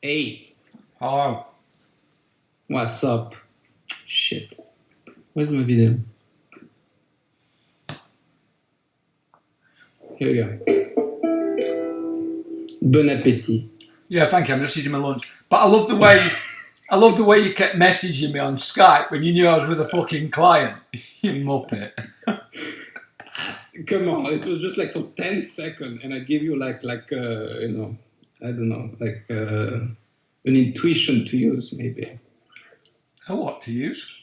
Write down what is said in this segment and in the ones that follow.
Hey, Hello. what's up? Shit. Where's my video? Here we go. Bon appétit. Yeah, thank you. I'm just eating my lunch. But I love the way you kept messaging me on Skype when you knew I was with a fucking client. You muppet. Come on, it was just like for 10 seconds, and I gave you I don't know, an intuition to use, maybe. What to use?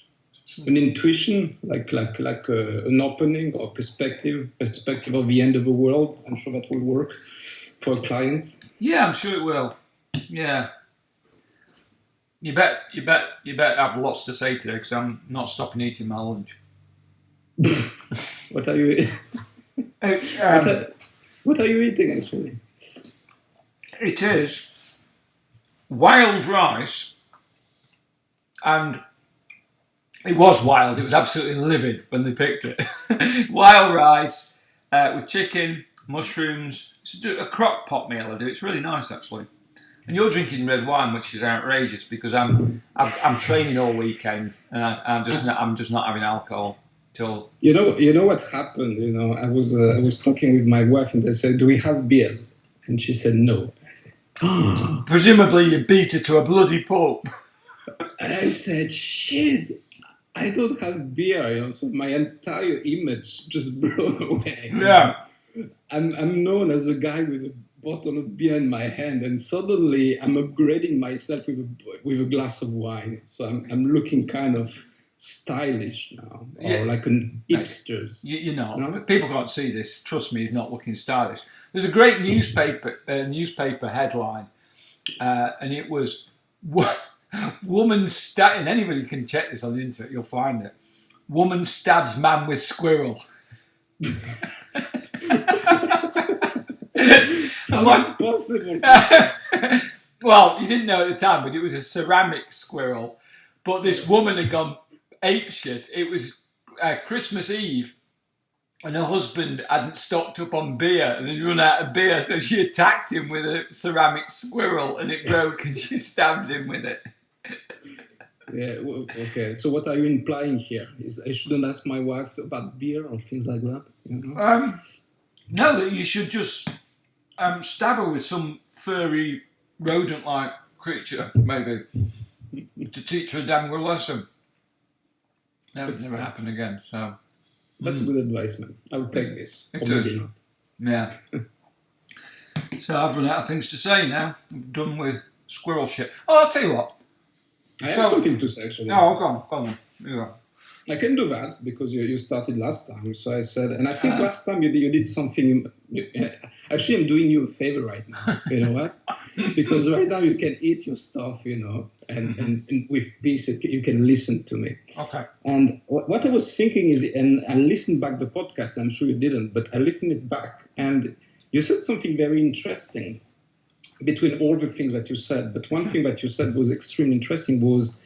An intuition, an opening or perspective of the end of the world. I'm sure that will work for a client. Yeah, I'm sure it will. Yeah. You bet have lots to say today because I'm not stopping eating my lunch. What are you? What are you eating actually? It is wild rice, and it was wild. It was absolutely livid when they picked it. Wild rice with chicken, mushrooms. It's a crock pot meal I do. It's really nice actually. And you're drinking red wine, which is outrageous because I'm training all weekend and I'm just not having alcohol till. You know what happened. I was talking with my wife and they said, "Do we have beers?" And she said, "No." I said, "Oh." Presumably you beat her to a bloody pulp. And I said, "Shit, I don't have beer." So my entire image just blown away. Yeah. I'm known as a guy with a bottle of beer in my hand, and suddenly I'm upgrading myself with a glass of wine. So I'm looking kind of stylish now, or like an hipsters. But people can't see this. Trust me, he's not looking stylish. There's a great newspaper headline, and it was woman stabbing. Anybody can check this on the internet. You'll find it. Woman stabs man with squirrel. How possible? Well, you didn't know at the time, but it was a ceramic squirrel. But this woman had gone apeshit. It was Christmas Eve, and her husband hadn't stocked up on beer, and they'd run out of beer, so she attacked him with a ceramic squirrel, and it broke, and she stabbed him with it. Yeah, okay. So what are you implying here? Is I shouldn't ask my wife about beer or things like that? No, that you should just stab her with some furry rodent-like creature, maybe, to teach her a damn good lesson. That would never happen again. So that's good advice, man. I'll take this. It is. Yeah. So I've run out of things to say now. I'm done with squirrel shit. Oh, I'll tell you what. I have something to say, actually. No, go on. Yeah. I can do that because you started last time. So I said, and I think last time you did something. Actually, I'm doing you a favor right now. You know what? Because right now you can eat your stuff, and with peace you can listen to me. Okay. And what I was thinking is, and I listened back the podcast. I'm sure you didn't, but I listened it back, and you said something very interesting between all the things that you said. But one thing that you said was extremely interesting was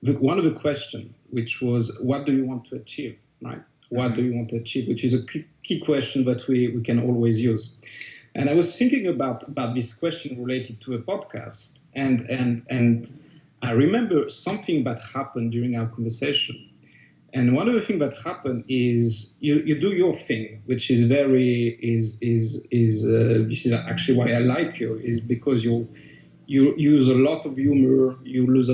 one of the questions, which was, what do you want to achieve, right? What do you want to achieve? Which is a key question that we can always use. And I was thinking about this question related to a podcast. And I remember something that happened during our conversation. And one of the things that happened is you do your thing, which is this is actually why I like you, is because you use a lot of humor, you use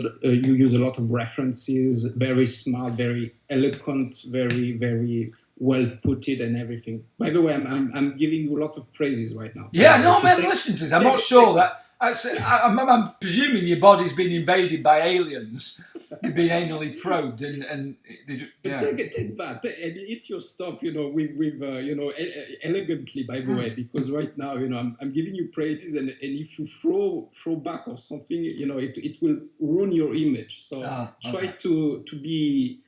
a lot of references, very smart, very eloquent, very, very well put it and everything. By the way, I'm giving you a lot of praises right now. Yeah, no, man, listen to this. I'm not sure that. I'm presuming your body's been invaded by aliens. You've been anally probed, and take that and eat your stuff, with elegantly. By the way, because right now, I'm giving you praises, and if you throw back or something, it will ruin your image. So try to be,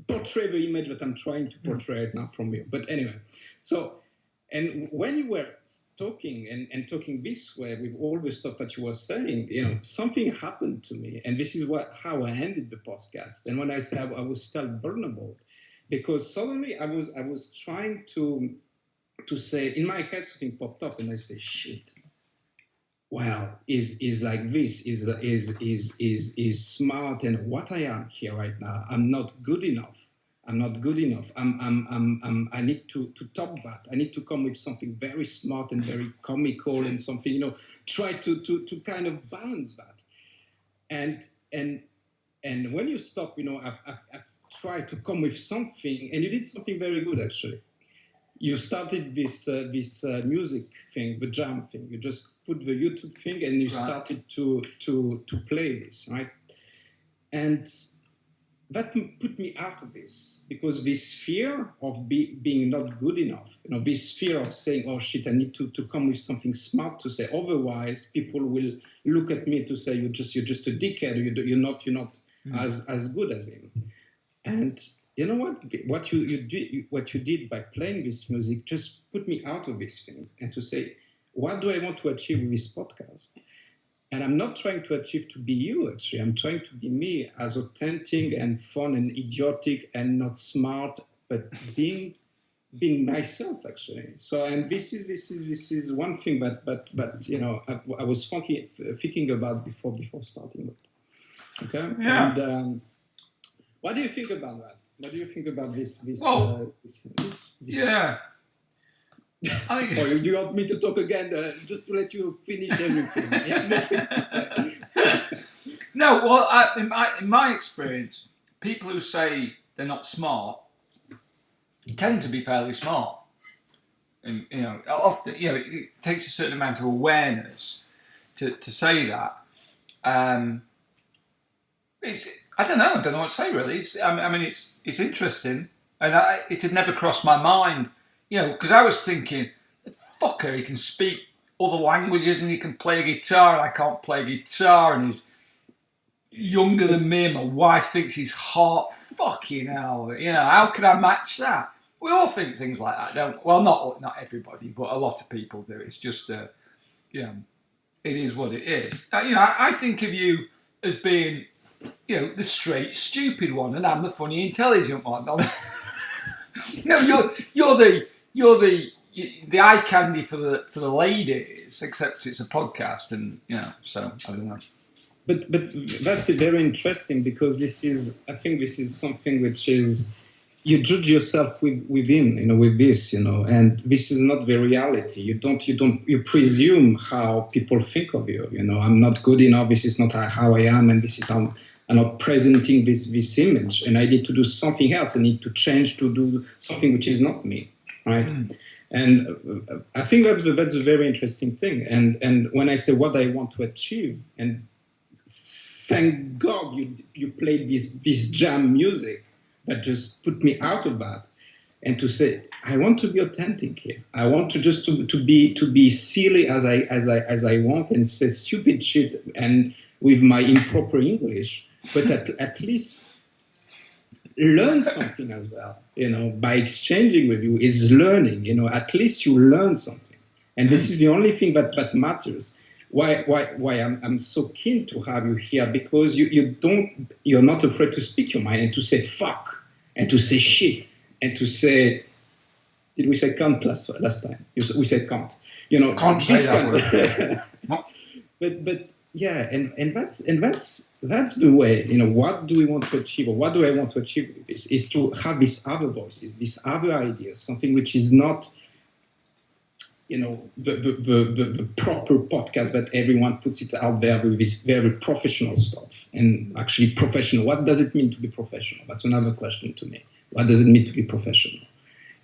portray the image that I'm trying to portray right now from you. But anyway, so. And when you were talking and talking this way with all the stuff that you were saying, something happened to me, and this is how I ended the podcast. And when I said I was felt vulnerable, because suddenly I was trying to say in my head something popped up, and I say, shit, well, is like this, is smart, and what I am here right now, I'm not good enough. I'm not good enough. I need to top that. I need to come with something very smart and very comical and something, try to kind of balance that. And and and when you stop, I've tried to come with something, and you did something very good actually. You started this music thing, the jam thing. You just put the YouTube thing, and you started to play this, right? And that put me out of this, because this fear of being not good enough, this fear of saying, oh shit, I need to come with something smart to say, otherwise people will look at me to say, you're just a dickhead, you're not as good as him. And you know what you did by playing this music just put me out of this thing, and to say, what do I want to achieve with this podcast? And I'm not trying to achieve to be you, actually. I'm trying to be me, as authentic and fun and idiotic and not smart, but being myself, actually. So, and this is one thing, but I was thinking about before starting with. Okay. Yeah. And what do you think about that? What do you think about this? Yeah. Or do you want me to talk again, just to let you finish everything? I have more things to say. No, well, in my experience, people who say they're not smart tend to be fairly smart. And, often, it takes a certain amount of awareness to say that. I don't know what to say really. It's interesting, and it had never crossed my mind, because I was thinking, fucker, he can speak other languages and he can play a guitar, and I can't play guitar, and he's younger than me, and my wife thinks he's hot. Fucking hell, how can I match that? We all think things like that, don't we? Well, not everybody, but a lot of people do. It's just, it is what it is. I think of you as being, the straight, stupid one, and I'm the funny, intelligent one. No, you're the eye candy for the ladies, except it's a podcast, and so I don't know. But that's very interesting, because I think this is something which is, you judge yourself within, with this, and this is not the reality. You presume how people think of you. I'm not good enough. This is not how I am, and this is how I'm not presenting this image, and I need to do something else. I need to change to do something which is not me, right? Mm. And I think that's a very interesting thing. And when I say what I want to achieve, and thank God you played this jam music that just put me out of that, and to say, I want to be authentic here. I want to just to be silly as I want, and say stupid shit and with my improper English, but at least learn something as well. By exchanging with you is learning. At least you learn something, and this is the only thing that matters. Why I'm so keen to have you here, because you're not afraid to speak your mind and to say fuck and to say shit and to say, did we say cunt last time? We said cunt. Can't say that word. but yeah, and that's the way. What do we want to achieve, or what do I want to achieve with this? Is to have these other voices, these other ideas, something which is not, the proper podcast that everyone puts it out there with this very professional stuff. And actually, professional. What does it mean to be professional? That's another question to me. What does it mean to be professional?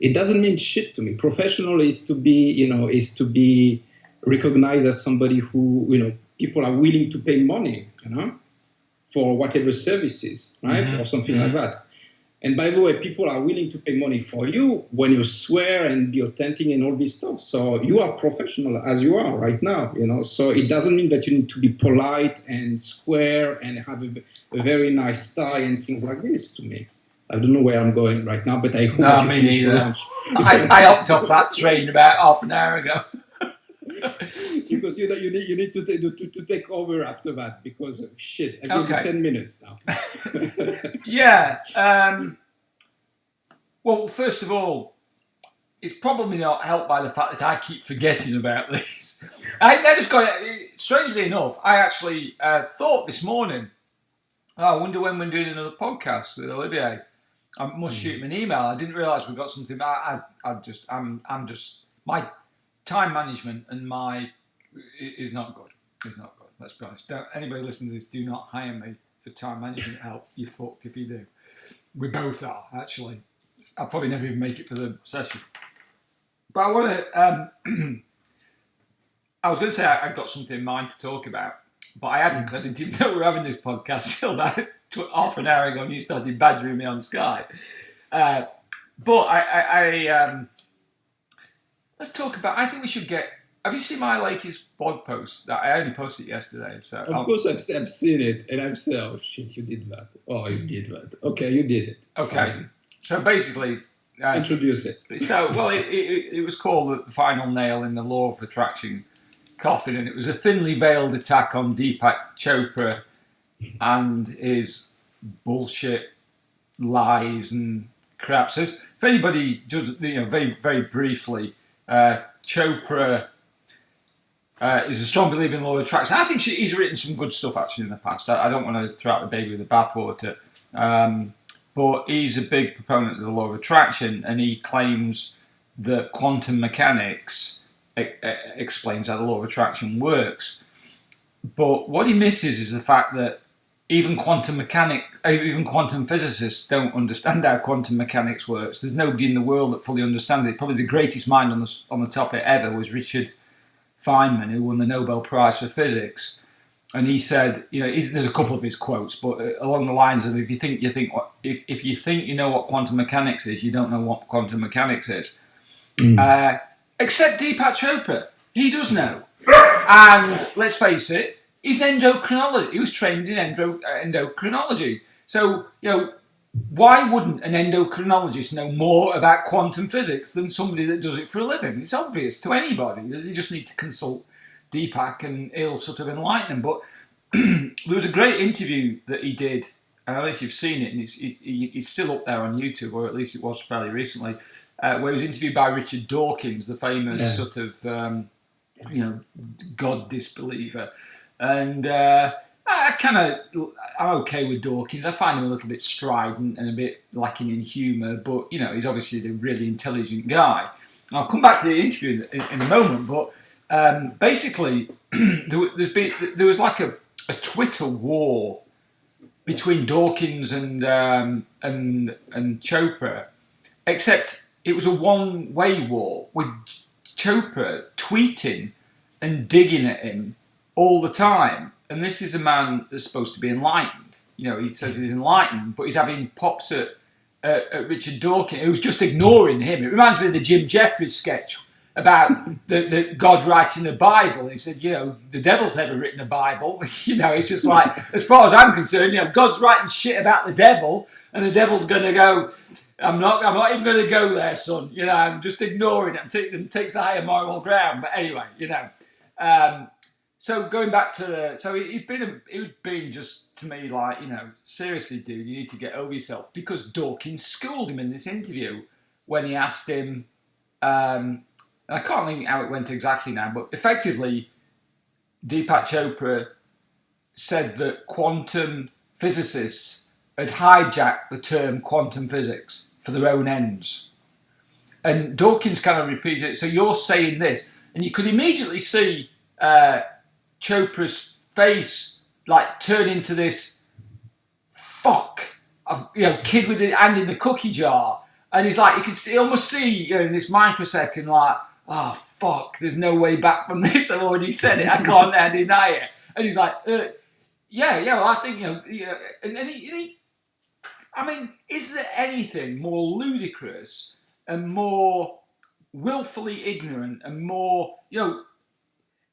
It doesn't mean shit to me. Professional is to be recognized as somebody who, people are willing to pay money, for whatever services, right? Mm-hmm. Or something like that. And by the way, people are willing to pay money for you when you swear and be authentic and all this stuff. So you are professional as you are right now, So it doesn't mean that you need to be polite and square and have a very nice tie and things like this to me. I don't know where I'm going right now, but I hope. No, me neither. I hopped off that train about half an hour ago. Because you need to take over after that, because shit, I give you 10 minutes now. Yeah. Well, first of all, it's probably not helped by the fact that I keep forgetting about this. I just got, strangely enough, I actually thought this morning, I wonder when we're doing another podcast with Olivier. I must shoot him an email. I didn't realise we got something. I'm just my time management and is not good. It's not good. Let's be honest. Anybody listening to this, do not hire me for time management help. You're fucked if you do. We both are, actually. I'll probably never even make it for the session. But I want to. I was going to say I've got something in mind to talk about, but I hadn't. I didn't even know we were having this podcast till about half an hour ago, and you started badgering me on Skype. But let's talk about. I think we should get. Have you seen my latest blog post? That I only posted yesterday. So of course I've seen it, and I've said, "Oh shit, you did that." Oh, you did that. Okay, you did it. Okay. Fine. So basically, introduce it. So it was called the final nail in the law of attraction coffin, and it was a thinly veiled attack on Deepak Chopra and his bullshit lies and crap. So if anybody just very very briefly, Chopra. Is a strong believer in the law of attraction. I think he's written some good stuff actually in the past. I don't want to throw out the baby with the bathwater, but he's a big proponent of the law of attraction, and he claims that quantum mechanics explains how the law of attraction works. But what he misses is the fact that even quantum physicists don't understand how quantum mechanics works. There's nobody in the world that fully understands it. Probably the greatest mind on the topic ever was Richard Feynman, who won the Nobel Prize for Physics, and he said, there's a couple of his quotes, but along the lines of if you think you know what quantum mechanics is, you don't know what quantum mechanics is. Except Deepak Chopra, he does know, and let's face it, he's an endocrinologist. He was trained in endocrinology, so why wouldn't an endocrinologist know more about quantum physics than somebody that does it for a living? It's obvious to anybody. They just need to consult Deepak and he'll sort of enlighten them. But there was a great interview that he did. I don't know if you've seen it, and he's still up there on YouTube, or at least it was fairly recently, where he was interviewed by Richard Dawkins, the famous sort of, God disbeliever. And I'm okay with Dawkins. I find him a little bit strident and a bit lacking in humour, but he's obviously a really intelligent guy. And I'll come back to the interview in a moment, but basically there was like a Twitter war between Dawkins and Chopra, except it was a one-way war with Chopra tweeting and digging at him all the time. And this is a man that's supposed to be enlightened. He says he's enlightened, but he's having pops at Richard Dawkins, who's just ignoring him. It reminds me of the Jim Jeffries sketch about the God writing the Bible. He said, the devil's never written a Bible. It's just like, as far as I'm concerned, God's writing shit about the devil, and the devil's going to go, I'm not even going to go there, son. I'm just ignoring it. And takes the higher moral ground. But anyway, So going back to he's been just to me like, seriously, dude, you need to get over yourself, because Dawkins schooled him in this interview when he asked him, and I can't think how it went exactly now, but effectively Deepak Chopra said that quantum physicists had hijacked the term quantum physics for their own ends. And Dawkins kind of repeated it. So you're saying this, and you could immediately see Chopra's face like turn into this kid with the hand in the cookie jar, and he's like, you can almost see in this microsecond like, oh fuck, there's no way back from this. I've already said it. I can't now deny it. And he's like, well, I think I mean, is there anything more ludicrous and more willfully ignorant and more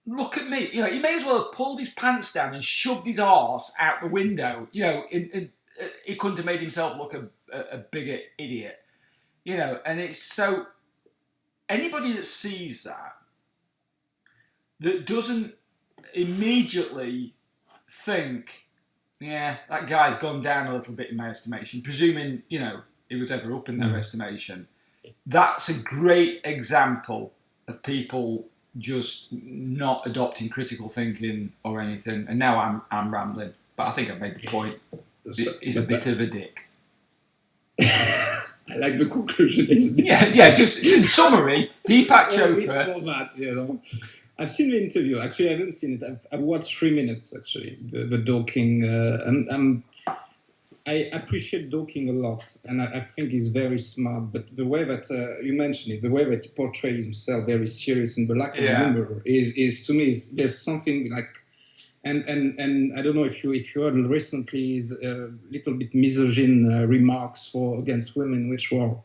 look at me. He may as well have pulled his pants down and shoved his arse out the window. He couldn't have made himself look a bigger idiot. And it's so... Anybody that sees that doesn't immediately think, that guy's gone down a little bit in my estimation, presuming, he was ever up in their estimation, that's a great example of people just not adopting critical thinking or anything. And now I'm rambling, but I think I've made the point. He's a bit of a dick. I like the conclusion. Just in summary, Deepak Chopra. We saw that, I've seen the interview. Actually, I haven't seen it. I've watched 3 minutes, actually, the Dawking. I appreciate Dawking a lot, and I think he's very smart. But the way that you mentioned it, the way that he portrays himself very serious and the lack of humor is to me, there's something like, and I don't know if you heard recently his little bit misogyn remarks against women, which were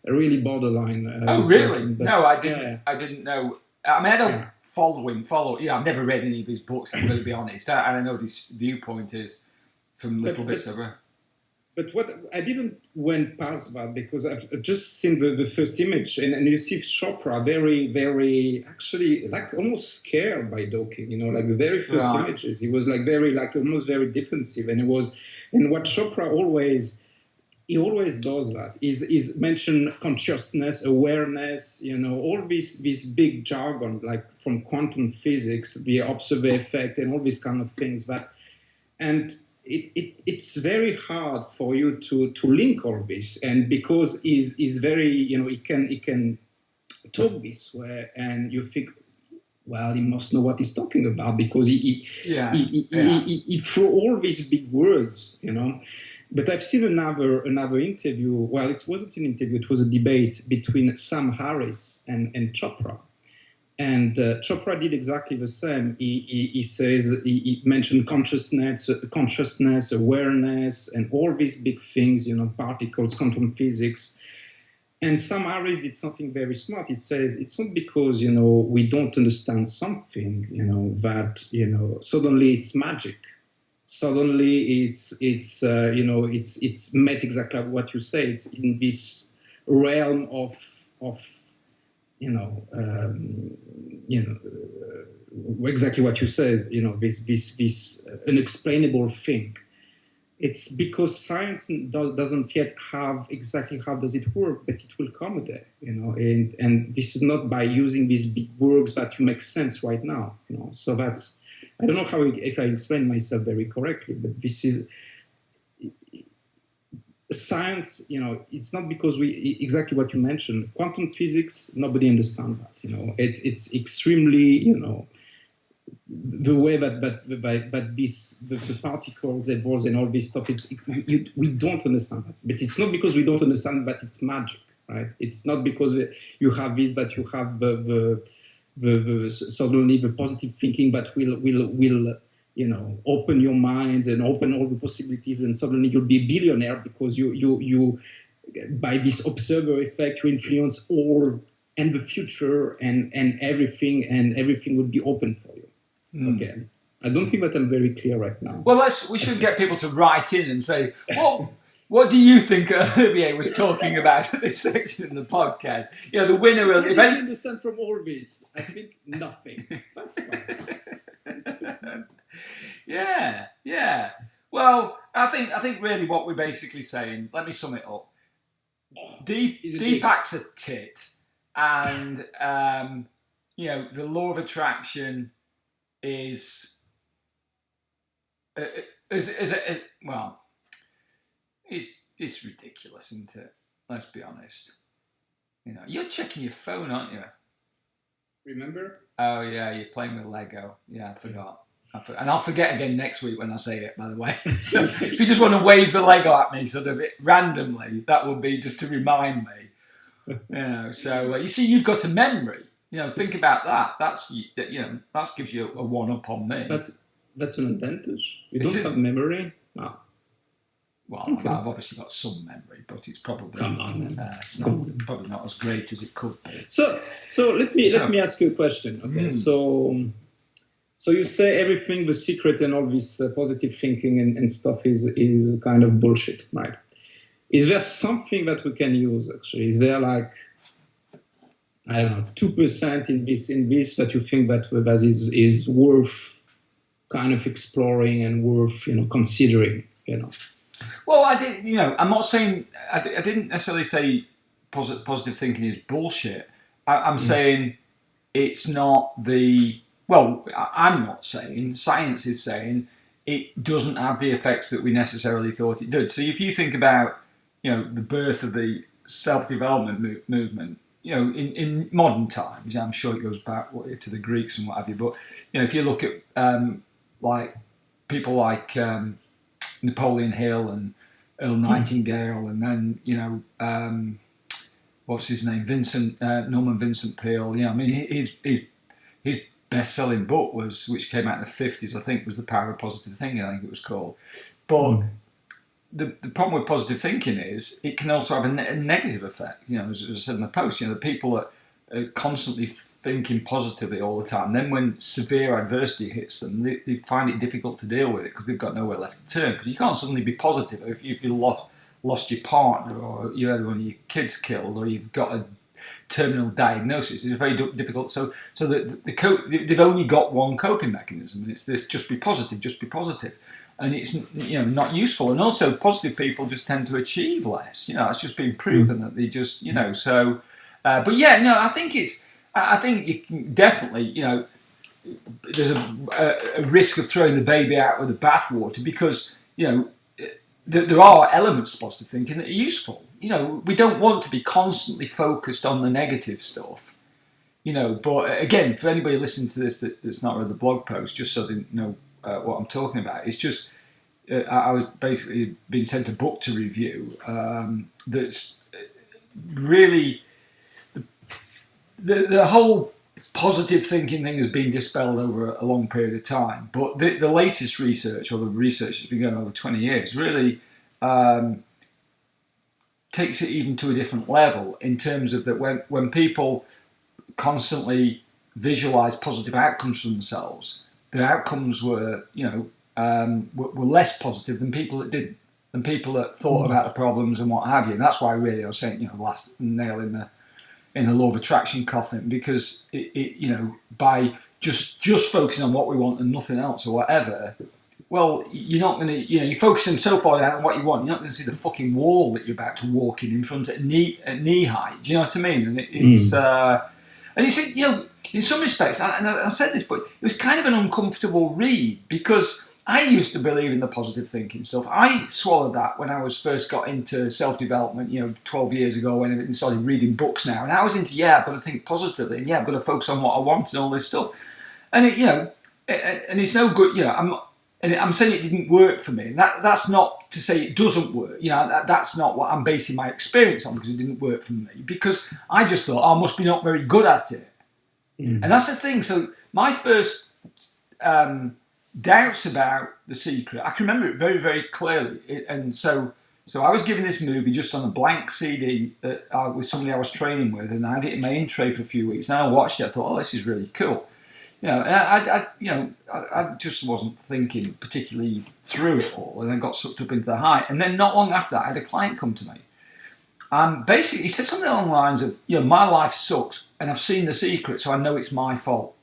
really borderline. Oh, really? No, I didn't. Yeah. I didn't know. I mean, I don't follow him. I've never read any of his books. I'm going to be honest. I know this viewpoint is from little bits of her. But what I didn't went past that because I've just seen the first image and you see Chopra very, very actually like almost scared by Dawking, like the very first images. He was like very like almost very defensive and what Chopra always does that is mention consciousness, awareness, all this big jargon like from quantum physics, the observer effect and all these kind of things and it's very hard for you to link all this, and because he's very he can talk this way, and you think, well, he must know what he's talking about because he threw all these big words, But I've seen another interview. Well, it wasn't an interview; it was a debate between Sam Harris and Chopra. And Chopra did exactly the same. He says he mentioned consciousness, awareness, and all these big things, particles, quantum physics. And Sam Harris did something very smart. He says it's not because we don't understand something, that suddenly it's magic. Suddenly it's met exactly what you say. It's in this realm of exactly what you said, this unexplainable thing. It's because science doesn't yet have exactly how does it work, but it will come a day, and this is not by using these big words that you make sense right now, So that's, I don't know if I explain myself very correctly, but this is science, it's not because exactly what you mentioned. Quantum physics, nobody understands that. It's extremely, the way that the particles evolve and all this stuff. We don't understand that, but it's not because we don't understand that it's magic, right? It's not because you have this that you have the suddenly the positive thinking that will open your minds and open all the possibilities, and suddenly you'll be a billionaire because you by this observer effect, you influence all and the future and everything would be open for you. Okay. I don't think that I'm very clear right now. Well, we should get people to write in and say, well, what do you think Olivier was talking about at this section in the podcast? The winner will... What did you understand from all this? I think nothing. That's fine. Yeah. Well, I think really what we're basically saying, let me sum it up. Deepak's a tit, and the law of attraction is well, it's ridiculous, isn't it? Let's be honest. You're checking your phone, aren't you? Remember? Oh yeah, you're playing with Lego. Yeah, I forgot. And I'll forget again next week when I say it, by the way. So if you just want to wave the Lego at me sort of randomly, that would be just to remind me. So you see, you've got a memory. Think about that. That gives you a one-up on me. That's an advantage. You don't have memory? No. Well, okay. I've obviously got some memory, but it's probably probably not as great as it could be. So let me ask you a question. Okay, so you say everything, the secret and all this positive thinking and stuff is kind of bullshit, right? Is there something that we can use actually? Is there like, I don't know, 2% in this that you think that is worth kind of exploring and worth considering? Well, I'm not saying I didn't necessarily say positive thinking is bullshit. I'm saying it's not the, well, I'm not saying, science is saying it doesn't have the effects that we necessarily thought it did. So if you think about, the birth of the self-development movement, in modern times, I'm sure it goes back to the Greeks and what have you, but, if you look at like people like Napoleon Hill and Earl Nightingale, and then, what's his name, Norman Vincent Peale, his best-selling book which came out in the 50s, I think, was The Power of Positive Thinking, I think it was called. But the problem with positive thinking is it can also have a negative effect. As I said in the post, the people that are constantly thinking positively all the time, then when severe adversity hits them, they find it difficult to deal with it because they've got nowhere left to turn. Because you can't suddenly be positive if you lost your partner, or you had one of your kids killed, or you've got a terminal diagnosis. It's very difficult. So they've only got one coping mechanism, and it's this: just be positive. And it's not useful. And also, positive people just tend to achieve less. It's just been proven that they just so. But I think you can definitely there's a risk of throwing the baby out with the bathwater, because there are elements of positive thinking that are useful. We don't want to be constantly focused on the negative stuff. But again, for anybody listening to this that's not read the blog post, just so they know what I'm talking about, it's just I was basically being sent a book to review that's really the whole positive thinking thing has been dispelled over a long period of time. But the latest research, or the research that's been going on over 20 years, really takes it even to a different level, in terms of that when people constantly visualize positive outcomes for themselves, the outcomes were less positive than people that didn't, than people that thought about the problems and what have you. And that's why really I was saying, the last nail in the law of attraction coffin, because it by just focusing on what we want and nothing else or whatever, well, you're not going to, you're focusing so far down on what you want, you're not going to see the fucking wall that you're about to walk in front at knee height. Do you know what I mean? And it's and it's in some respects, and I said this, but it was kind of an uncomfortable read, because I used to believe in the positive thinking stuff. I swallowed that when I first got into self-development, 12 years ago, when I started reading books now. And I was into, I've got to think positively, and I've got to focus on what I want and all this stuff. And and it's no good, I'm saying it didn't work for me. And that's not to say it doesn't work. That's not what I'm basing my experience on, because it didn't work for me. Because I just thought, I must be not very good at it. And that's the thing. So my first doubts about The Secret, I can remember it very, very clearly. So I was given this movie just on a blank CD with somebody I was training with, and I had it in my in tray for a few weeks. And I watched it. I thought, this is really cool. And I just wasn't thinking particularly through it all, and I got sucked up into the hype. And then not long after that, I had a client come to me. Basically, he said something along the lines of, my life sucks, and I've seen The Secret, so I know it's my fault.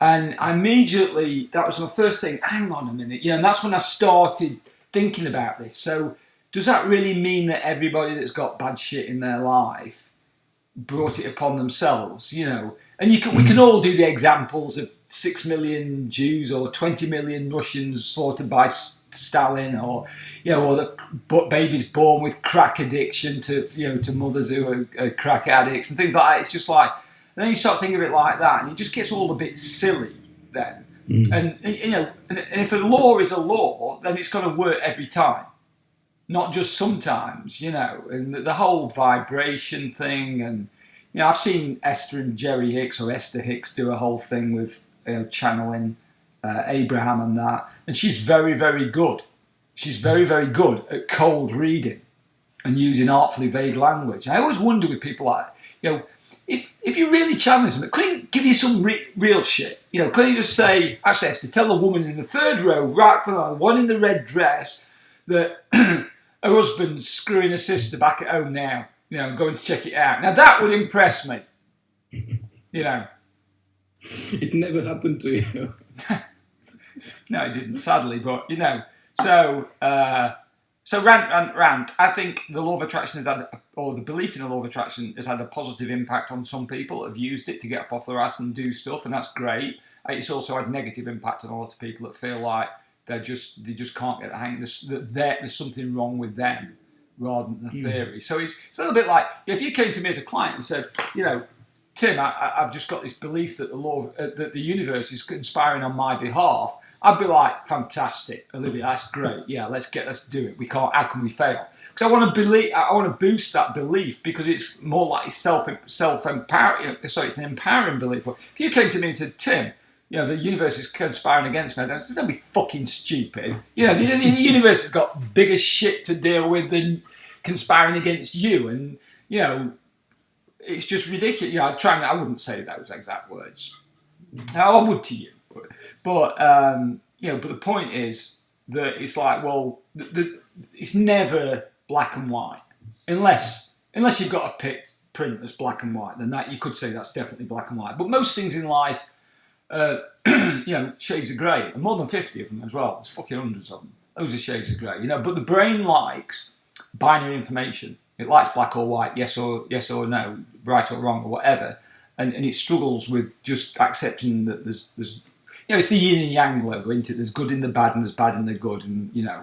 And I immediately, that was my first thing, hang on a minute, and that's when I started thinking about this. So does that really mean that everybody that's got bad shit in their life brought it upon themselves, And we can all do the examples of 6 million Jews or 20 million Russians slaughtered by Stalin, or the babies born with crack addiction to mothers who are crack addicts and things like that. It's just like, and then you start thinking of it like that, and it just gets all a bit silly then. And if a law is a law, then it's got to work every time, not just sometimes, And the whole vibration thing, and I've seen Esther and Jerry Hicks, or Esther Hicks, do a whole thing with channeling Abraham and that, and she's very, very good. She's very, very good at cold reading and using artfully vague language. I always wonder with people like, if you really challenge them, couldn't he give you some real shit? Couldn't he just say, actually, Esther, tell the woman in the third row, right from the one in the red dress, that her husband's screwing her sister back at home now. Going to check it out. Now that would impress me. It never happened to you. No, it didn't, sadly. But So So rant. I think the law of attraction or the belief in the law of attraction has had a positive impact on some people that have used it to get up off their ass and do stuff, and that's great. It's also had negative impact on a lot of people that feel like they just can't get the hang. There's something wrong with them rather than the theory. So it's a little bit like if you came to me as a client and said, Tim, I've just got this belief that that the universe is conspiring on my behalf. I'd be like, fantastic, Olivier, that's great. Yeah, let's do it. We can't. How can we fail? Because I want to boost that belief because it's more like self-empowering. So it's an empowering belief. If you came to me and said, Tim, the universe is conspiring against me, I'd say, don't be fucking stupid. The universe has got bigger shit to deal with than conspiring against you, and it's just ridiculous. I wouldn't say those exact words. I would to you. But the point is that it's like, well, it's never black and white, unless you've got a print that's black and white. Then that you could say that's definitely black and white. But most things in life, shades of grey, and more than 50 of them as well. There's fucking hundreds of them. Those are shades of grey, But the brain likes binary information. It likes black or white, yes or no, right or wrong or whatever, and it struggles with just accepting that there's it's the yin and yang logo, isn't it? There's good in the bad and there's bad in the good, and yeah.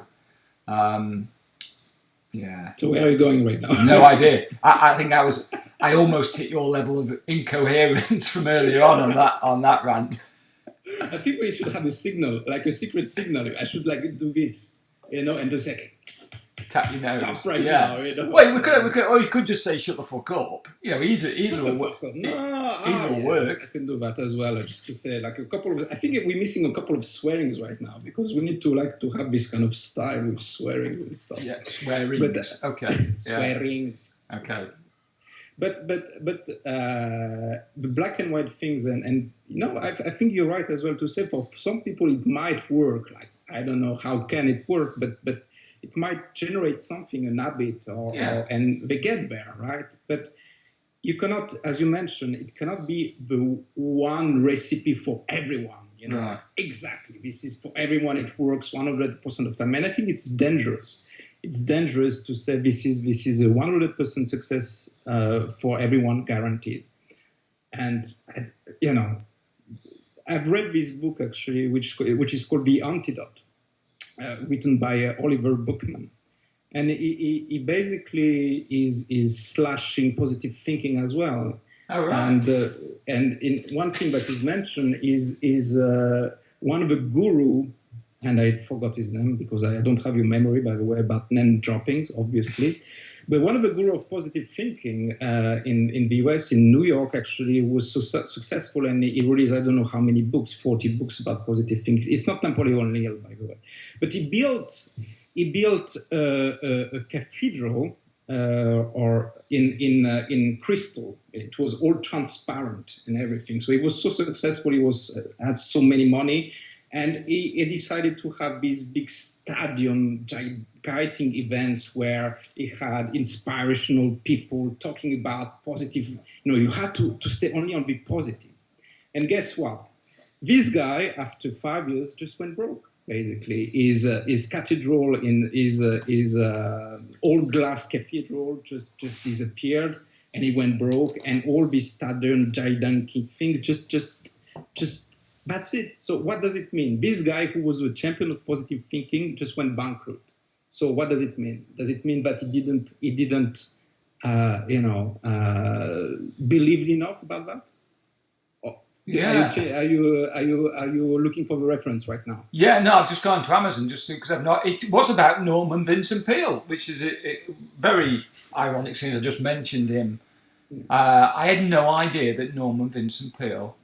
So where are you going right now? No idea. I think I almost hit your level of incoherence from earlier on that rant. I think we should have a signal, like a secret signal. I should do this, and just like tap your nose. Stop right now. Wait, we could, or you could just say shut the fuck up. Either will work. Either will work. I can do that as well. Just to say a couple of. I think we're missing a couple of swearings right now because we need to have this kind of style with swearings and stuff. Yeah, swearings. Okay. Swearings. Okay. But the black and white things and I think you're right as well to say for some people it might work. I don't know how can it work, but it might generate something, an habit, and they get there, right? But you cannot, as you mentioned, it cannot be the one recipe for everyone. Right. Exactly. This is for everyone. It works 100% of the time, and I think it's dangerous. It's dangerous to say this is a 100% success for everyone, guaranteed. And I've read this book actually, which is called The Antidote. Written by Oliver Bookman, and he basically is slashing positive thinking as well. Oh, right. And in one thing that is mentioned is one of the guru, and I forgot his name because I don't have your memory, by the way, about name droppings, obviously. But one of the guru of positive thinking in the US, in New York, actually, was so successful, and he released, I don't know how many books, 40 books about positive thinking. It's not Napoleon Hill, by the way. But he built a cathedral or in crystal. It was all transparent and everything. So he was so successful, he had so many money, and he decided to have these big stadium, gigantic events where he had inspirational people talking about positive. You had to stay only on the positive. And guess what? This guy, after 5 years, just went broke. Basically, his cathedral his old glass cathedral just disappeared, and he went broke. And all this stadium, gigantic thing, just that's it. So what does it mean? This guy who was a champion of positive thinking just went bankrupt. So what does it mean? Does it mean that he didn't believe enough about that? Yeah. Are you looking for the reference right now? Yeah, no, I've just gone to Amazon just because I've not. It was about Norman Vincent Peale, which is a very ironic since I just mentioned him. I had no idea that Norman Vincent Peale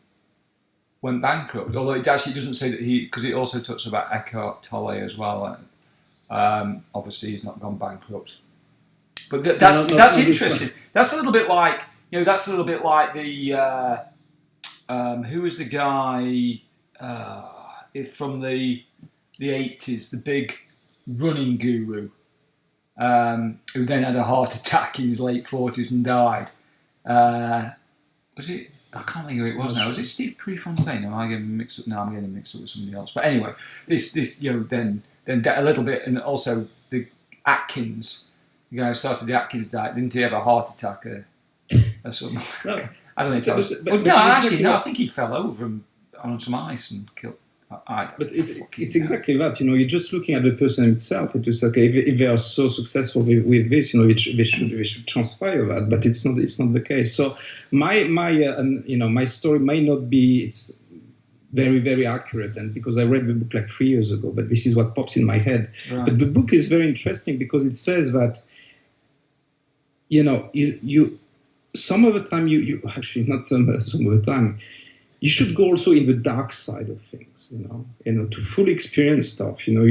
went bankrupt. Although it actually doesn't say that because it also talks about Eckhart Tolle as well. Obviously, he's not gone bankrupt. But that's interesting. That's a little bit like the. Who was the guy from the 80s, the big running guru, who then had a heart attack in his late 40s and died? Was it? I can't think who it was now. Was it Steve Prefontaine? Am I getting mixed up? No, I'm getting mixed up with somebody else. But anyway, this then a little bit, and also Atkins, the guy who started the Atkins diet, didn't he have a heart attack or something? No. I don't know if that was... But no, it's actually, exactly no, I what- think he fell over on some ice and killed... But it's exactly that, you know, you're just looking at the person himself. It is okay if they are so successful with this, you know, they should transpire that, but it's not the case. So my story may not be it's very, very accurate, and because I read the book like 3 years ago, but this is what pops in my head. Right. But the book is very interesting because it says that, you know, you some of the time you actually not some of the time. You should go also in the dark side of things, you know, to fully experience stuff. You know,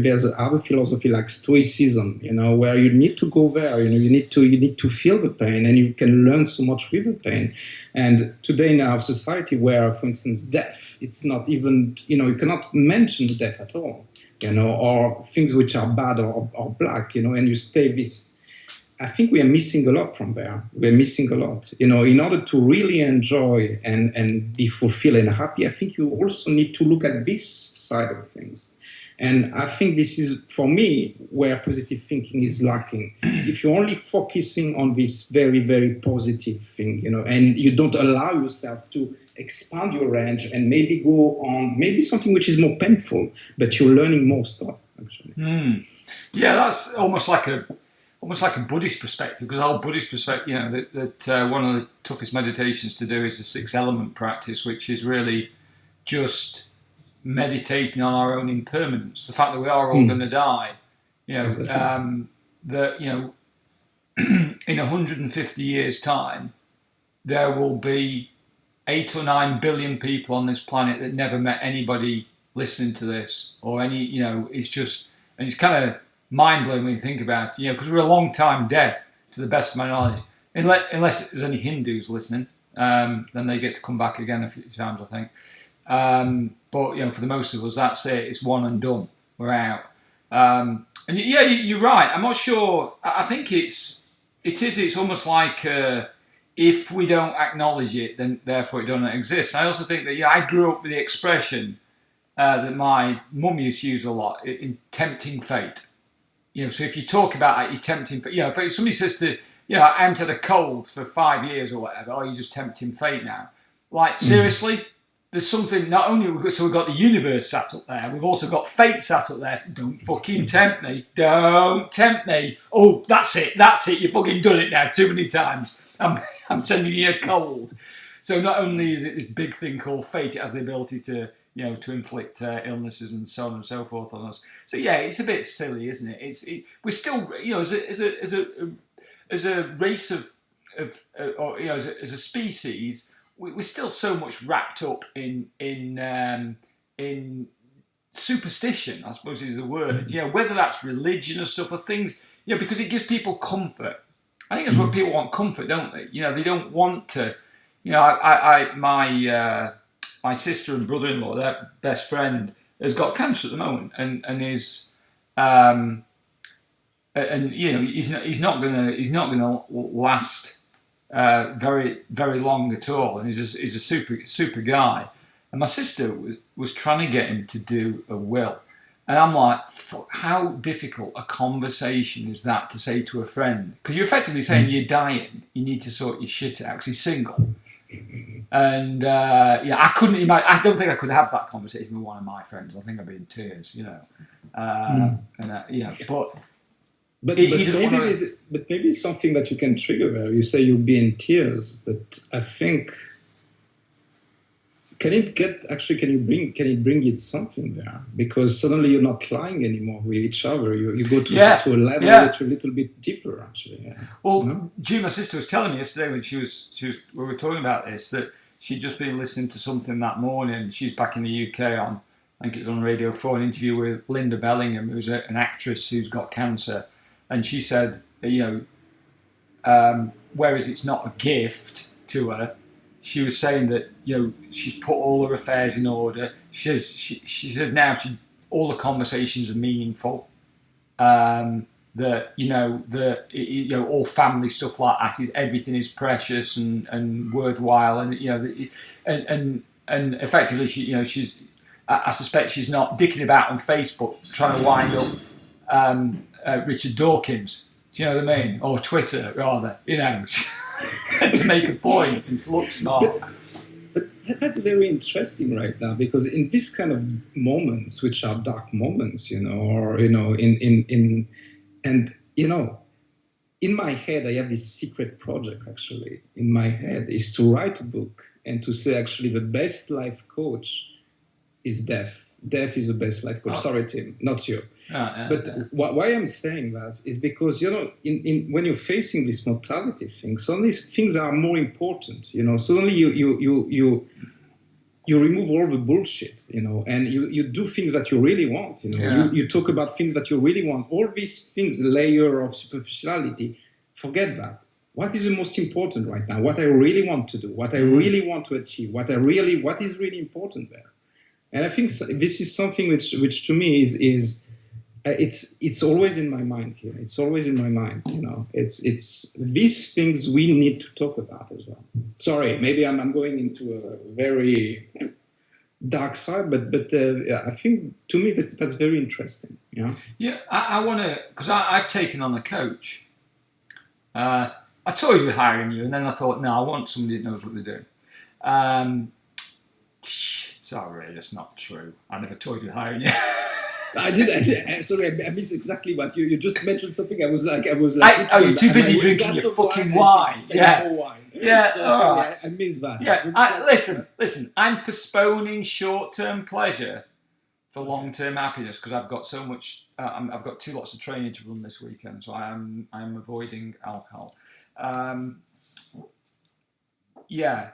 there's other philosophy like Stoicism, you know, where you need to go there. You know, you need to feel the pain, and you can learn so much with the pain. And today in our society, where, for instance, death, it's not even, you know, you cannot mention death at all, you know, or things which are bad or black, you know, and you stay this. I think we are missing a lot from there. We're missing a lot. You know, in order to really enjoy and be fulfilled and happy, I think you also need to look at this side of things. And I think this is, for me, where positive thinking is lacking. If you're only focusing on this very, very positive thing, you know, and you don't allow yourself to expand your range and maybe go on maybe something which is more painful, but you're learning more stuff, actually. Yeah, that's almost like a Buddhist perspective, because the whole Buddhist perspective, you know, that one of the toughest meditations to do is the 6 element practice, which is really just meditating on our own impermanence, the fact that we are all going to die. You know, Exactly. that, you know, in 150 years' time, there will be 8 or 9 billion people on this planet that never met anybody listening to this, or any, you know, it's just, and it's kind of mind-blowing when you think about it, you know, because we're a long time dead, to the best of my knowledge. Unless there's any Hindus listening, then they get to come back again a few times, I think. But, you know, for the most of us, that's it. It's one and done. We're out. And yeah, you're right. I'm not sure. I think it's almost like if we don't acknowledge it, then therefore it doesn't exist. I also think that, yeah, I grew up with the expression that my mum used to use a lot, in tempting fate. You know, so if you talk about that, you're tempting fate. You know, if somebody says to, you know, I haven't had a cold for 5 years or whatever, oh, you're just tempting fate now. Like, seriously? There's something, not only we've got the universe sat up there, we've also got fate sat up there. Don't fucking tempt me. Don't tempt me. Oh, that's it. You've fucking done it now too many times. I'm sending you a cold. So not only is it this big thing called fate, it has the ability to, you know, to inflict illnesses and so on and so forth on us. So yeah, it's a bit silly, isn't it? We're still, you know, as a race of or, you know, as a species, we're still so much wrapped up in superstition, I suppose is the word. You know, whether that's religion or stuff or things, you know, because it gives people comfort. I think that's what people want, comfort, don't they? You know, they don't want to, you know, my sister and brother-in-law, their best friend, has got cancer at the moment, and is, and you know, he's not gonna last very, very long at all, and he's a super guy. And my sister was trying to get him to do a will, and I'm like, how difficult a conversation is that to say to a friend? Because you're effectively saying you're dying, you need to sort your shit out because he's single. And yeah, I couldn't imagine. I don't think I could have that conversation with one of my friends. I think I'd be in tears, you know. And yeah, but maybe it's something that you can trigger there. You say you'll be in tears, but I think can it bring it something there? Because suddenly you're not lying anymore with each other. You go to a level which is a little bit deeper, actually. Yeah. Well, you know? June, my sister, was telling me yesterday when we were talking about this, that she'd just been listening to something that morning. She's back in the UK I think it was on Radio 4, an interview with Linda Bellingham, who's an actress who's got cancer. And she said, you know, whereas it's not a gift to her, she was saying that, you know, she's put all her affairs in order. She said now all the conversations are meaningful. That, you know, all family stuff like that everything is precious and worthwhile, and you know, and effectively I suspect she's not dicking about on Facebook trying to wind up Richard Dawkins. Do you know what I mean? Or Twitter, rather. You know, to make a point and to look smart. But that's very interesting right now, because in this kind of moments, which are dark moments, or in my head, I have this secret project. Actually, in my head, is to write a book and to say actually the best life coach is death. Death is the best life coach. Sorry, Tim, not you. But why I'm saying that is because, when you're facing this mortality thing, suddenly things are more important, Suddenly you remove all the bullshit, and you do things that you really want, You talk about things that you really want. All these things, layer of superficiality, forget that. What is the most important right now? What I really want to do, what I really want to achieve, what is really important there. And I think this is something which to me is it's always in my mind here. It's always in my mind, It's these things we need to talk about as well. Sorry, maybe I'm going into a very dark side, but I think to me that's very interesting. Yeah, I want to, because I've taken on a coach. I toyed with hiring you, and then I thought, no, I want somebody that knows what they're doing. Sorry, that's not true. I never toyed with hiring you. I did. Sorry, I missed exactly what you just mentioned. Something I was like. Oh, you're too busy drinking your fucking wine. Yeah. Yeah. Sorry, I missed that. Yeah. Listen. I'm postponing short-term pleasure for long-term happiness because I've got so much. I've got 2 lots of training to run this weekend, so I'm avoiding alcohol. Yeah.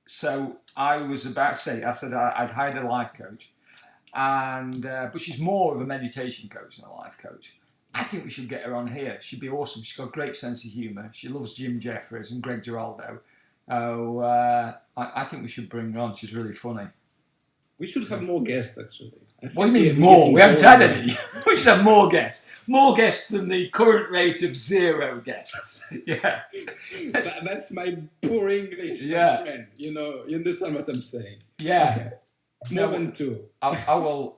So I was about to say, I said I'd hired a life coach, and but she's more of a meditation coach than a life coach. I think we should get her on here. She'd be awesome. She's got a great sense of humour. She loves Jim Jeffries and Greg Giraldo. I think we should bring her on. She's really funny. We should have more guests, actually. What do you mean more? We haven't had any. We should have more guests. More guests than the current rate of 0 guests. Yeah. That's my poor English, yeah. My friend. You understand what I'm saying? Yeah. Okay. More than 2. I will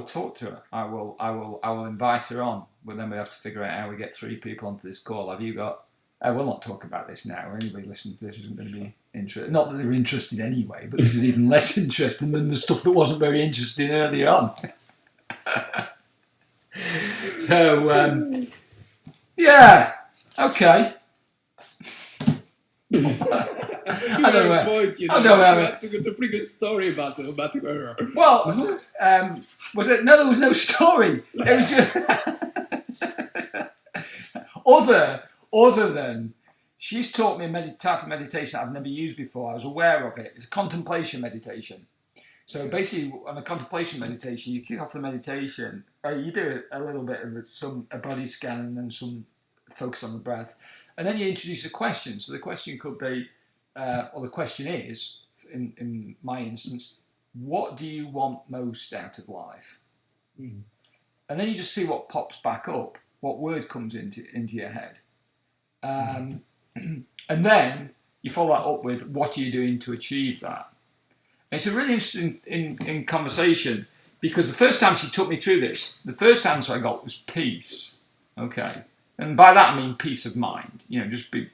talk to her. I will invite her on. But then we have to figure out how we get 3 people onto this call. Have you got? We'll not talk about this now. Anybody listening to this isn't going to be interested. Not that they're interested anyway, but this is even less interesting than the stuff that wasn't very interesting earlier on. So, yeah, okay. I don't know. Point, you have to bring a story about her. Well, was it? No, there was no story. It was just other than she's taught me a type of meditation I've never used before. I was aware of it. It's a contemplation meditation. So basically, on a contemplation meditation, you kick off the meditation. You do a little bit of a body scan and then some focus on the breath, and then you introduce a question. So the question could be, or the question is, in my instance, what do you want most out of life? And then you just see what pops back up, what word comes into your head. And then you follow that up with, what are you doing to achieve that? And it's a really interesting in conversation, because the first time she took me through this, the first answer I got was peace. Okay. And by that I mean peace of mind. Just being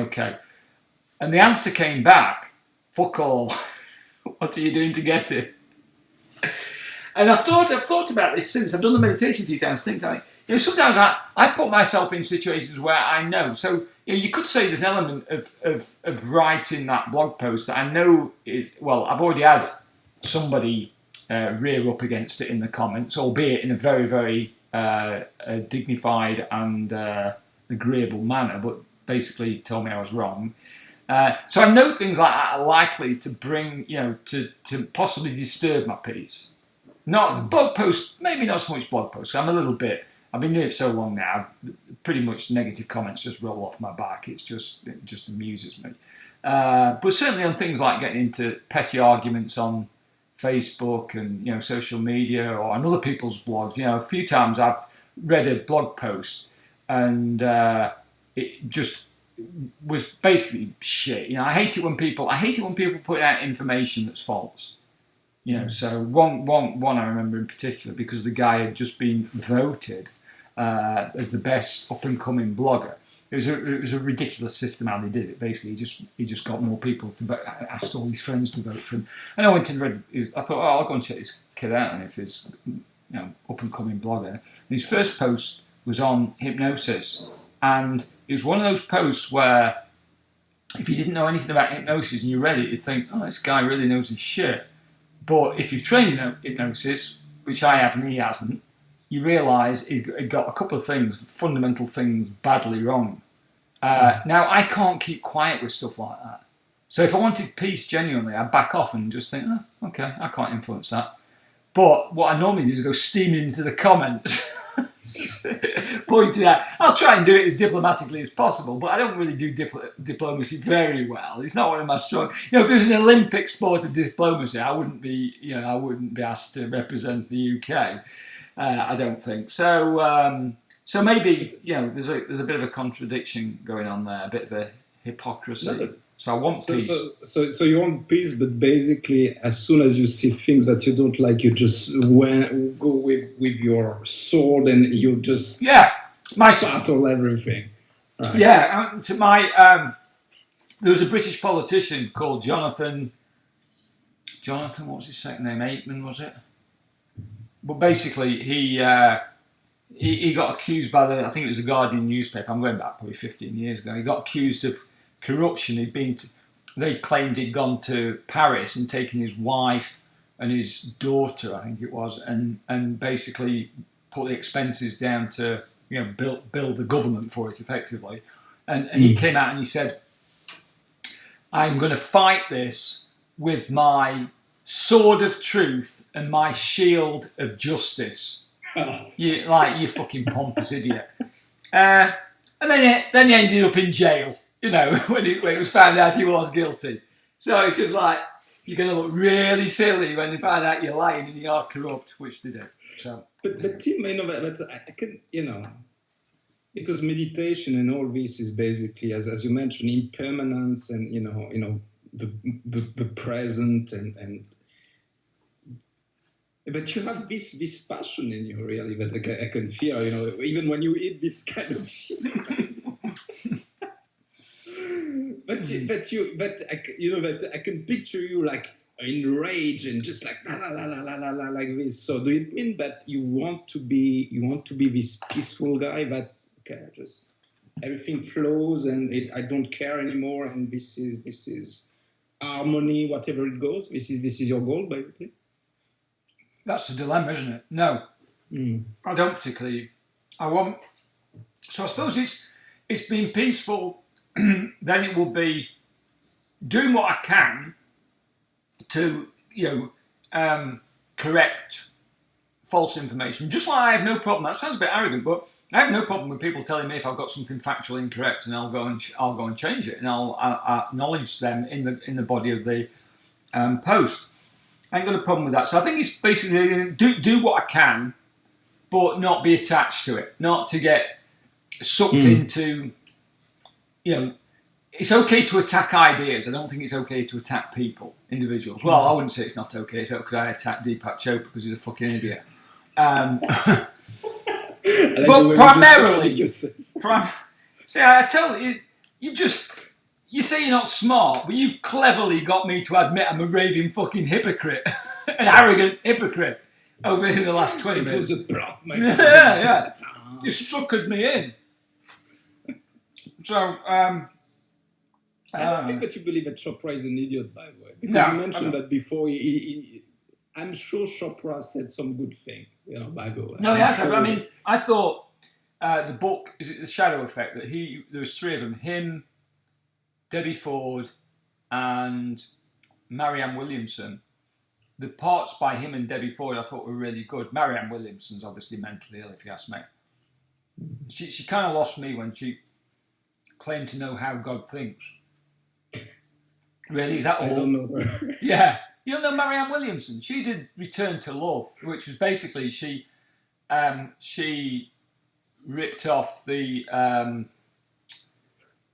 okay. And the answer came back, fuck all. What are you doing to get it? And I've thought about this since. I've done the meditation a few times. Things like, sometimes I put myself in situations where I know. So you could say there's an element of writing that blog post that I know is, well, I've already had somebody rear up against it in the comments, albeit in a very, very dignified and agreeable manner, but basically told me I was wrong. So I know things like that are likely to bring, to possibly disturb my peace. Not blog posts, maybe not so much blog posts. I've been doing it for so long now, pretty much negative comments just roll off my back. It just amuses me. But certainly on things like getting into petty arguments on Facebook and, social media or on other people's blogs. A few times I've read a blog post and it just was basically shit. I hate it when people put out information that's false. So one I remember in particular because the guy had just been voted as the best up and coming blogger. It was a ridiculous system how they did it. Basically, he just got more people to vote, asked all his friends to vote for him. And I went and read I thought, I'll go and check this kid out, and if he's up and coming blogger. And his first post was on hypnosis, and it was one of those posts where if you didn't know anything about hypnosis and you read it, you'd think, oh, this guy really knows his shit. But if you've trained in hypnosis, which I have and he hasn't, you realise he got a couple of things, fundamental things, badly wrong. Now, I can't keep quiet with stuff like that. So if I wanted peace genuinely, I'd back off and just think, oh, okay, I can't influence that. But what I normally do is go steaming into the comments, pointing out. I'll try and do it as diplomatically as possible, but I don't really do diplomacy very well. It's not one of my strong. If it was an Olympic sport of diplomacy, I wouldn't be asked to represent the UK. I don't think so. So maybe there's a bit of a contradiction going on there, a bit of a hypocrisy. No, so I want peace. So you want peace, but basically, as soon as you see things that you don't like, you just go with your sword and you just battle everything. Right. Yeah, there was a British politician called Jonathan. What was his second name? Aitman, was it? But basically, he got accused by I think it was the Guardian newspaper. I'm going back probably 15 years ago. He got accused of corruption. They claimed he'd gone to Paris and taken his wife and his daughter, I think it was, and basically put the expenses down to build the government for it effectively. And he came out and he said, "I'm going to fight this with my sword of truth and my shield of justice." You fucking pompous idiot. And then he ended up in jail, when it was found out he was guilty. So it's just like, you're going to look really silly when they find out you're lying and you are corrupt, which they do. So, but Tim, I can, because meditation and all this is basically, as you mentioned, impermanence and, the present and but you have this passion in you, really, that I can feel, even when you eat this kind of shit. but I can picture you like in rage and just like la la la la la la like this. So do it mean that you want to be this peaceful guy that just everything flows and I don't care anymore and this is harmony, whatever it goes. This is your goal, basically. That's the dilemma, isn't it? No, I don't particularly. I want. So I suppose it's being peaceful. Then it will be doing what I can to correct false information. Just like I have no problem. That sounds a bit arrogant, but I have no problem with people telling me if I've got something factually incorrect, and I'll go and change it, and I'll acknowledge them in the body of the post. I ain't got a problem with that. So I think it's basically do what I can, but not be attached to it. Not to get sucked into, it's okay to attack ideas. I don't think it's okay to attack people, individuals. Well, I wouldn't say it's not okay. So because I attack Deepak Chopra because he's a fucking idiot. But primarily, see, I tell you, you say you're not smart, but you've cleverly got me to admit I'm a raving fucking hypocrite, an arrogant hypocrite over in the last 20 minutes. It was a plot, mate. Yeah. You struckered me in. So, I don't think that you believe that Chopra is an idiot, by the way. Because you mentioned that before. I'm sure Chopra said some good thing, by the way. No, he has. I mean, I thought the book, is it The Shadow Effect, that there was three of them, him, Debbie Ford and Marianne Williamson. The parts by him and Debbie Ford I thought were really good. Marianne Williamson's obviously mentally ill, if you ask me. She kind of lost me when she claimed to know how God thinks. Really, is that all? I don't know her. Yeah. You don't know Marianne Williamson? She did Return to Love, which was basically she ripped off the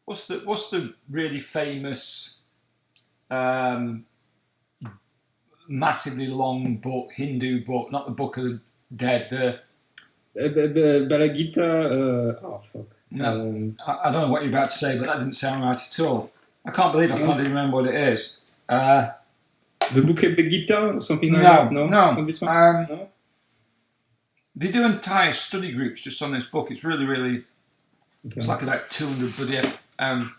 what's the really famous massively long book, Hindu book, not the Book of the Dead. The Bhagavad Gita. Oh fuck. no, I don't know what you're about to say, but that didn't sound right at all. I can't believe I can't even remember what it is. The Book of the Gita or something like that? No. No. This one? No. They do entire study groups just on this book. It's really, really. Okay. It's like about 200 bloody. I'm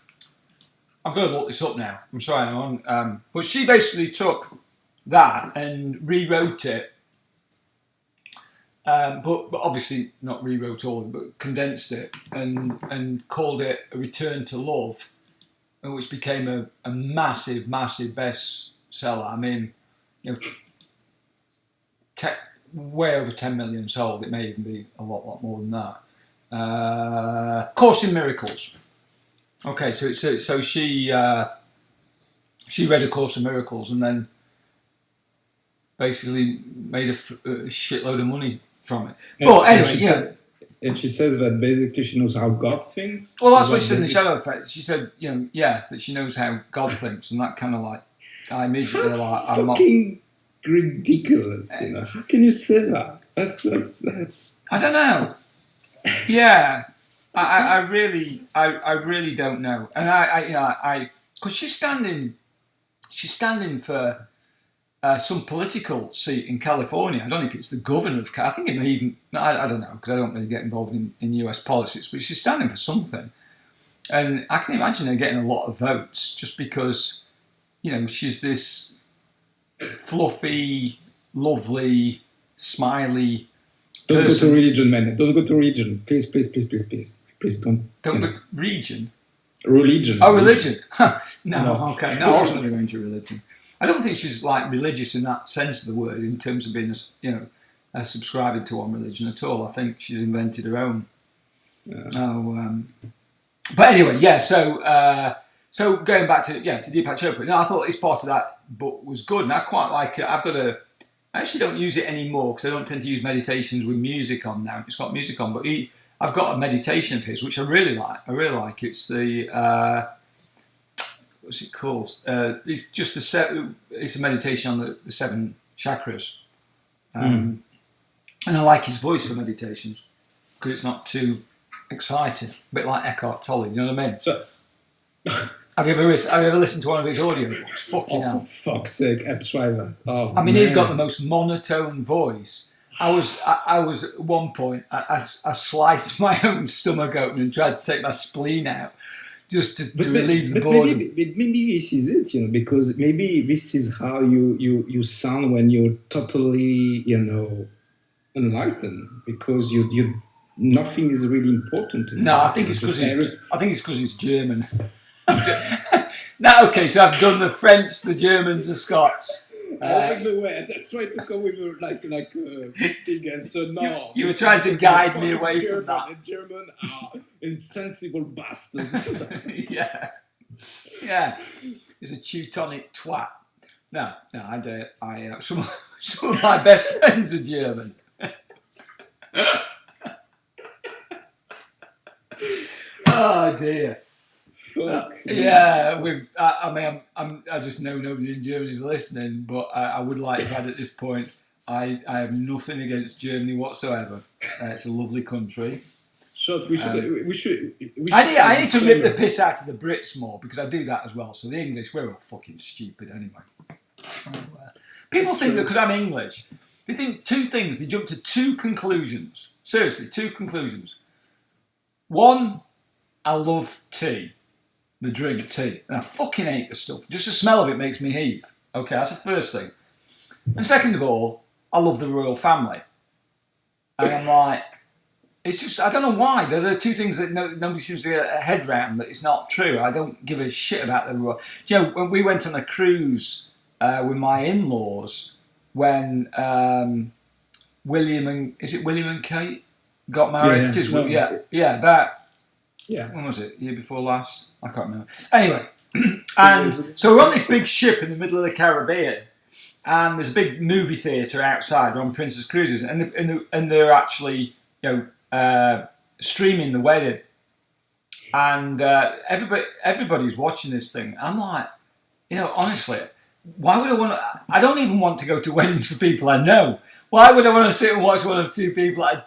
going to look this up now. I'm sorry, I'm on. But she basically took that and rewrote it. But obviously not rewrote all of it, but condensed it and called it A Return to Love, which became a massive, massive bestseller. I mean, way over 10 million sold. It may even be a lot more than that. Course in Miracles. Okay, so she read A Course in Miracles and then basically made a shitload of money from it. But anyway, and she says that basically she knows how God thinks. Well, that's what she said in the Shadow Effect. She said, that she knows how God thinks, and that kind of like, I immediately like, I'm not fucking ridiculous. How can you say that? That's. I don't know. Yeah, I really don't know, and I because she's standing for some political seat in California. I don't know if it's the governor of California. I think it may even, I don't know, because I don't really get involved in US politics, but she's standing for something. And I can imagine her getting a lot of votes just because, she's this fluffy, lovely, smiley Don't person. go to religion, man. Don't go to religion. Please. Please don't. Don't go to region? Religion. Oh, religion. No, okay. No, I wasn't really going to religion. I don't think she's like religious in that sense of the word, in terms of being, subscribing to one religion at all. I think she's invented her own. Yeah. But anyway, yeah. So going back to Deepak Chopra. I thought this part of that book was good, and I quite like it. I actually don't use it anymore because I don't tend to use meditations with music on now. It's got music on, but I've got a meditation of his which I really like. It's the what's it called? It's just it's a meditation on the 7 chakras, and I like his voice for meditations because it's not too exciting, a bit like Eckhart Tolle. You know what I mean? So, have you ever listened to one of his audiobooks? Fucking hell! For fuck's sake, I try that. Oh, I mean, man. he's got the most monotone voice. I was at one point. I sliced my own stomach open and tried to take my spleen out. Just to relieve the boredom. Maybe this is it, because maybe this is how you sound when you're totally, enlightened, because you nothing is really important to you. No, I think it's because he's German. Okay, so I've done the French, the Germans, the Scots. I tried to come with a thing, and so no. You were trying to guide me away from that. The German are insensible bastards. Yeah. He's a Teutonic twat. No, some of my best friends are German. Oh dear. I just know nobody in Germany is listening, but I would like to add at this point, I have nothing against Germany whatsoever. It's a lovely country. We should. I need to rip the piss out of the Brits more, because I do that as well. So the English, we're all fucking stupid anyway. People think that because I'm English, they think 2 things. They jump to 2 conclusions. Seriously, 2 conclusions. One, I love tea. The drink tea, and I fucking hate the stuff. Just the smell of it makes me heave. Okay, that's the first thing. And second of all, I love the royal family. And I'm like, it's just, I don't know why. They're the 2 things that nobody seems to get a head round, that it's not true. I don't give a shit about the royal. When we went on a cruise with my in-laws, when William and Kate got married? When was it? Year before last? I can't remember. Anyway, and so we're on this big ship in the middle of the Caribbean, and there's a big movie theatre outside. We're on Princess Cruises, and they're actually streaming the wedding, and everybody's watching this thing. I'm like, honestly, why would I want to? I don't even want to go to weddings for people I know. Why would I want to sit and watch one of two people I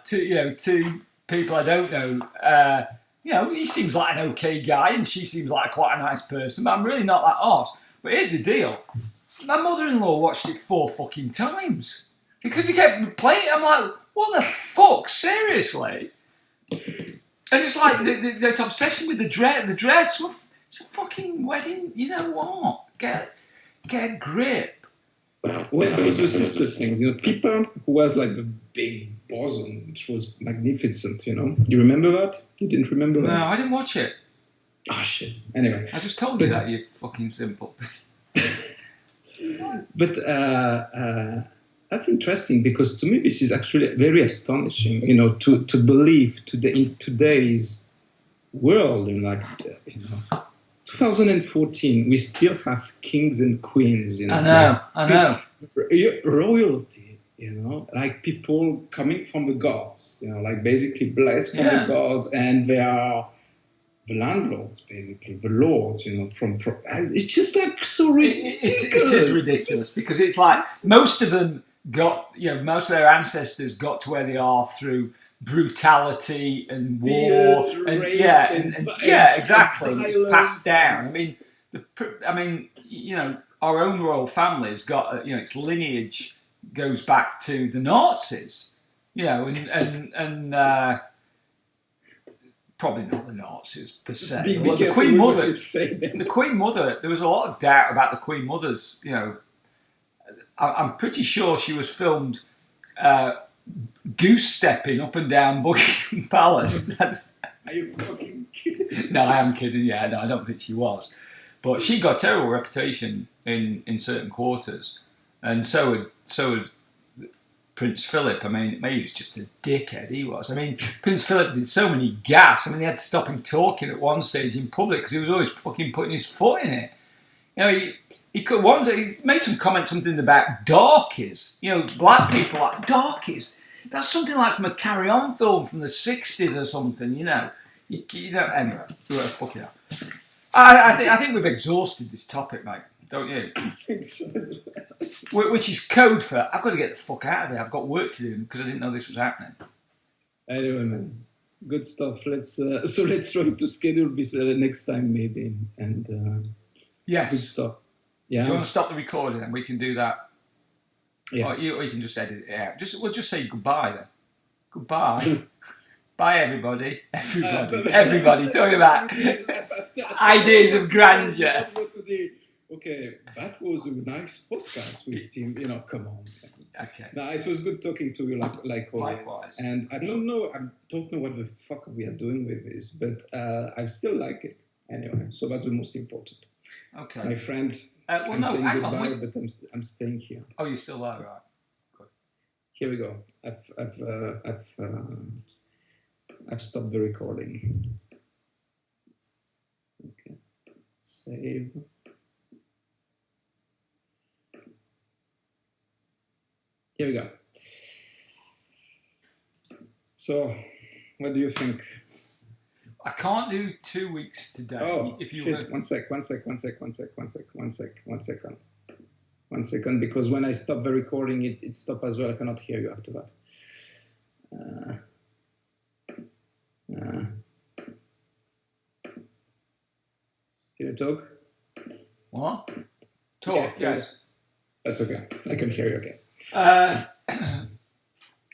don't know? He seems like an okay guy, and she seems like quite a nice person. But I'm really not that arse. But here's the deal: my mother-in-law watched it 4 fucking times because they kept playing it. I'm like, what the fuck? Seriously? And it's like this obsession with the dress. Well, it's a fucking wedding. You know what? Get a grip. Well, it was the sister thing. People who was like the big bosom, which was magnificent. You remember that? You didn't remember that? No, I didn't watch it. Oh shit. Anyway, I just told you that, you fucking simple. But that's interesting because to me this is actually very astonishing. To believe in today's world, 2014, we still have kings and queens. I know. Royalty, like people coming from the gods, like basically blessed from the gods, and they are the landlords, basically the lords, from it's just like so ridiculous. It is ridiculous because it's like most of them most of their ancestors got to where they are through brutality and war exactly. And it's passed down. Our own royal family's got its lineage goes back to the Nazis, and probably not the Nazis per se. Well, the Queen Mother. The Queen Mother. There was a lot of doubt about the Queen Mother's. I'm pretty sure she was filmed goose stepping up and down Buckingham Palace. Are you fucking kidding? No, I am kidding. Yeah, no, I don't think she was. But she got a terrible reputation in certain quarters, and so had Prince Philip. He was just a dickhead. He was. Prince Philip did so many gaffes. They had to stop him talking at one stage in public because he was always fucking putting his foot in it. He made some comment something about darkies. Black people like darkies. That's something like from a Carry On film from the 60s or something. Anyway, fuck it up. I think we've exhausted this topic, mate. Don't you? I think so as well. Which is code for I've got to get the fuck out of here. I've got work to do because I didn't know this was happening. Anyway, man, good stuff. Let's try to schedule this next time maybe. And yes, good stuff. Yeah. Do you want to stop the recording and we can do that? Yeah. Or you can just edit it out. We'll just say goodbye then. Goodbye. Bye everybody. Everybody. Talking about ideas of grandeur. Okay, that was a nice podcast with Tim. Come on. Okay. No, it was good talking to you, like always. Likewise. And I don't know what the fuck we are doing with this, but I still like it anyway. So that's the most important. Okay. My friend. I'm saying goodbye, but I'm staying here. Oh, you're still there, right? Good. Here we go. I've stopped the recording. Okay. Save. Here we go. So, what do you think? I can't do 2 weeks today. Oh, if you shit. One second, because when I stop the recording, it stopped as well. I cannot hear you after that. Can you talk? What? Talk, yes. That's okay. I can hear you okay.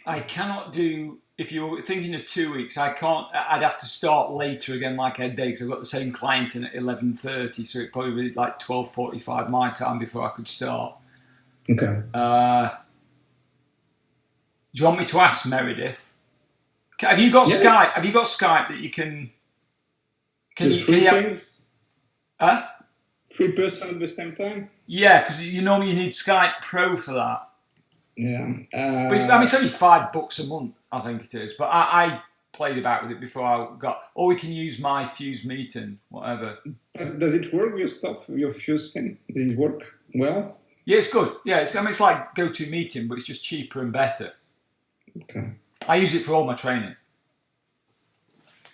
I cannot do, if you're thinking of 2 weeks, I can't, I'd have to start later again like I did because I've got the same client in at 11:30, so it'd probably be like 12:45 my time before I could start. Okay. Do you want me to ask Meredith? Have you got Skype? Have you got Skype that you can... Can you things? Huh? 3 person at the same time? Yeah, because you normally need Skype Pro for that. Yeah. But it's only $5 a month, I think it is. But I played about with it before I got... Or we can use my Fuse meeting, whatever. Does it work, your stuff, your Fuse thing? Does it work well? Yeah, it's good. Yeah, it's like GoToMeeting, but it's just cheaper and better. Okay. I use it for all my training.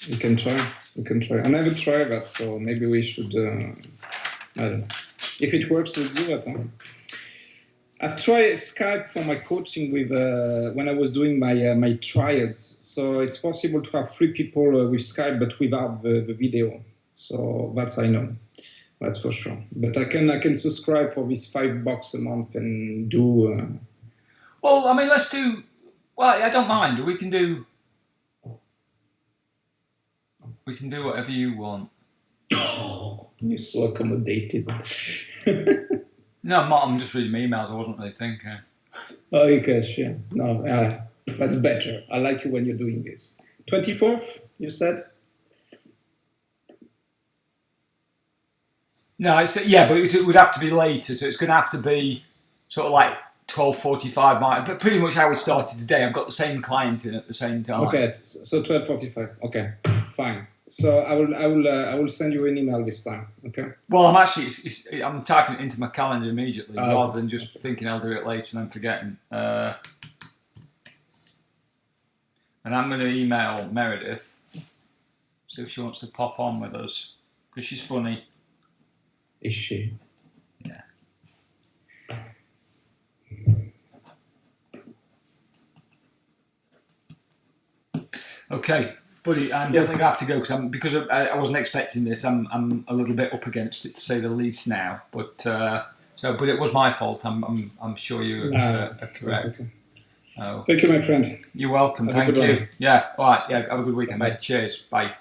You can try. I never tried that, so maybe we should... I don't know. If it works, let's do it. Huh? I've tried Skype for my coaching with when I was doing my triads. So it's possible to have 3 people with Skype, but without the video. So that's I know. That's for sure. But I can subscribe for this $5 a month and do. Well, I mean, let's do. Well, I don't mind. We can do whatever you want. You're so accommodated. No, I'm just reading my emails. I wasn't really thinking. Oh, okay, sure. No, that's better. I like you when you're doing this. 24th, you said? No, but it would have to be later. So it's going to have to be sort of like 12:45. But pretty much how we started today. I've got the same client in at the same time. Okay, so 12:45. Okay, fine. So I will send you an email this time. Okay. Well, I'm actually I'm typing it into my calendar immediately rather than just thinking I'll do it later and then forgetting. And I'm going to email Meredith, see if she wants to pop on with us because she's funny. Is she? Yeah. Okay. Buddy, I'm definitely gonna have to go because I wasn't expecting this. I'm a little bit up against it to say the least now. But but it was my fault. I'm sure you are correct. Okay. Thank you, my friend. You're welcome. Thank you. Yeah. All right. Yeah. Have a good weekend, mate. Cheers. Bye.